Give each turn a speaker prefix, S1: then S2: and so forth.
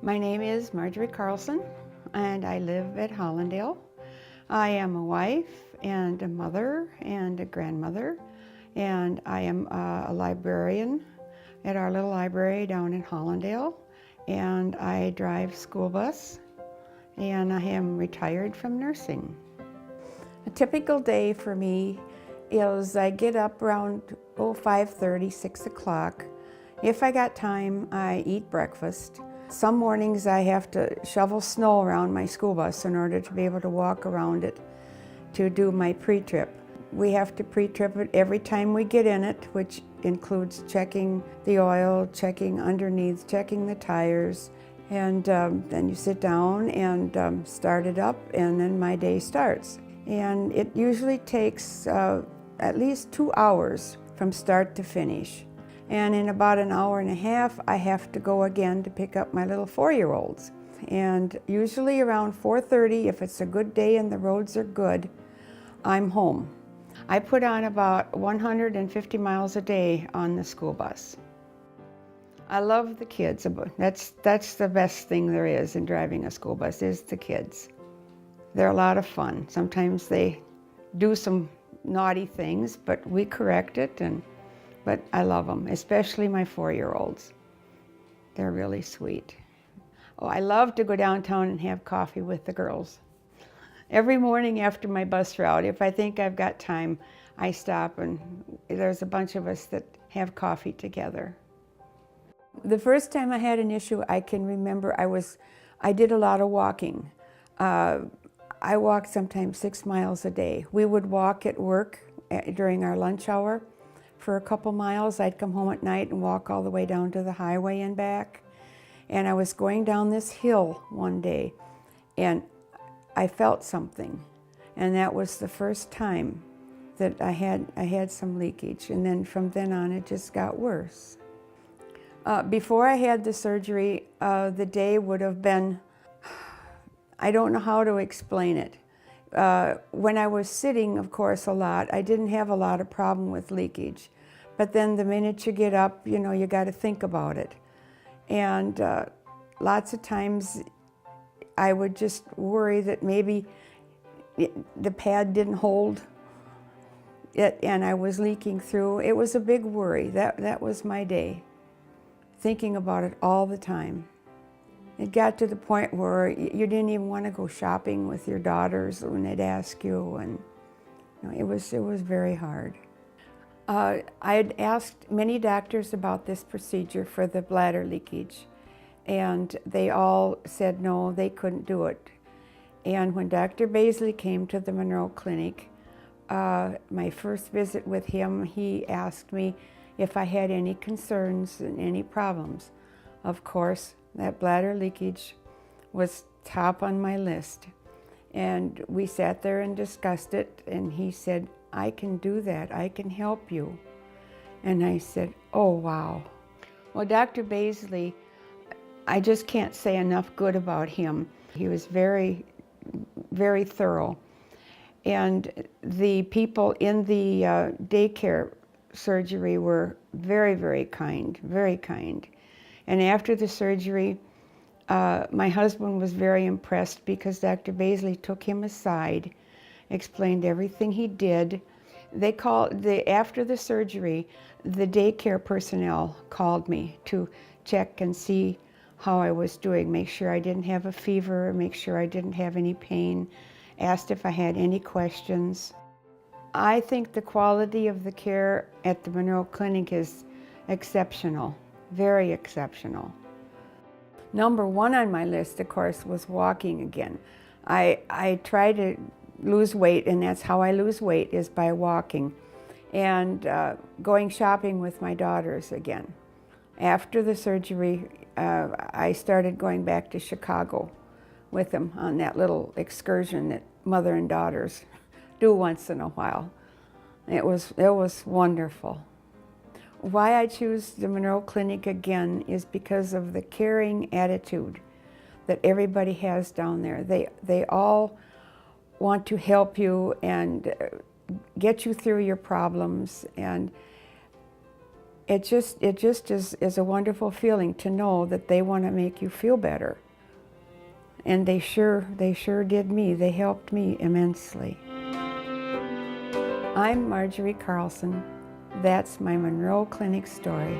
S1: My name is Marjorie Carlson, and I live at Hollandale. I am a wife and a mother and a grandmother, and I am a librarian at our little library down in Hollandale, and I drive school bus, and I am retired from nursing. A typical day for me is I get up around 5:30, 6 o'clock. If I got time, I eat breakfast. Some mornings I have to shovel snow around my school bus in order to be able to walk around it to do my pre-trip. We have to pre-trip it every time we get in it, which includes checking the oil, checking underneath, checking the tires, and then you sit down and start it up, and then my day starts. And it usually takes at least 2 hours from start to finish. And in about an hour and a half, I have to go again to pick up my little 4-year-olds. And usually around 4:30, if it's a good day and the roads are good, I'm home. I put on about 150 miles a day on the school bus. I love the kids. That's the best thing there is in driving a school bus, is the kids. They're a lot of fun. Sometimes they do some naughty things, but we correct it, but I love them, especially my 4-year-olds. They're really sweet. Oh, I love to go downtown and have coffee with the girls. Every morning after my bus route, if I think I've got time, I stop, and there's a bunch of us that have coffee together. The first time I had an issue, I can remember I did a lot of walking. I walked sometimes 6 miles a day. We would walk at work during our lunch hour for a couple miles. I'd come home at night and walk all the way down to the highway and back. And I was going down this hill one day, and I felt something. And that was the first time that I had some leakage. And then from then on, it just got worse. Before I had the surgery, the day would have been, I don't know how to explain it. When I was sitting, of course, a lot, I didn't have a lot of problem with leakage. But then the minute you get up, you got to think about it. And lots of times I would just worry that maybe the pad didn't hold it and I was leaking through. It was a big worry. That was my day, thinking about it all the time. It got to the point where you didn't even want to go shopping with your daughters when they'd ask you, and it was very hard. I had asked many doctors about this procedure for the bladder leakage, and they all said no, they couldn't do it. And when Dr. Baisley came to the Monroe Clinic, my first visit with him, he asked me if I had any concerns and any problems. Of course, that bladder leakage was top on my list. And we sat there and discussed it, and he said, I can do that, I can help you. And I said, oh, wow. Well, Dr. Baisley, I just can't say enough good about him. He was very, very thorough. And the people in the daycare surgery were very, very kind, very kind. And after the surgery, my husband was very impressed because Dr. Baisley took him aside, explained everything he did. After the surgery, the daycare personnel called me to check and see how I was doing, make sure I didn't have a fever, make sure I didn't have any pain, asked if I had any questions. I think the quality of the care at the Monroe Clinic is exceptional, very exceptional. Number one on my list, of course, was walking again. I try to lose weight, and that's how I lose weight, is by walking. And going shopping with my daughters again. After the surgery, I started going back to Chicago with them on that little excursion that mother and daughters do once in a while. It was wonderful. Why I choose the Monroe Clinic again is because of the caring attitude that everybody has down there. They all want to help you and get you through your problems, and it just is a wonderful feeling to know that they want to make you feel better. And they sure did me. They helped me immensely. I'm Marjorie Carlson. That's my Monroe Clinic story.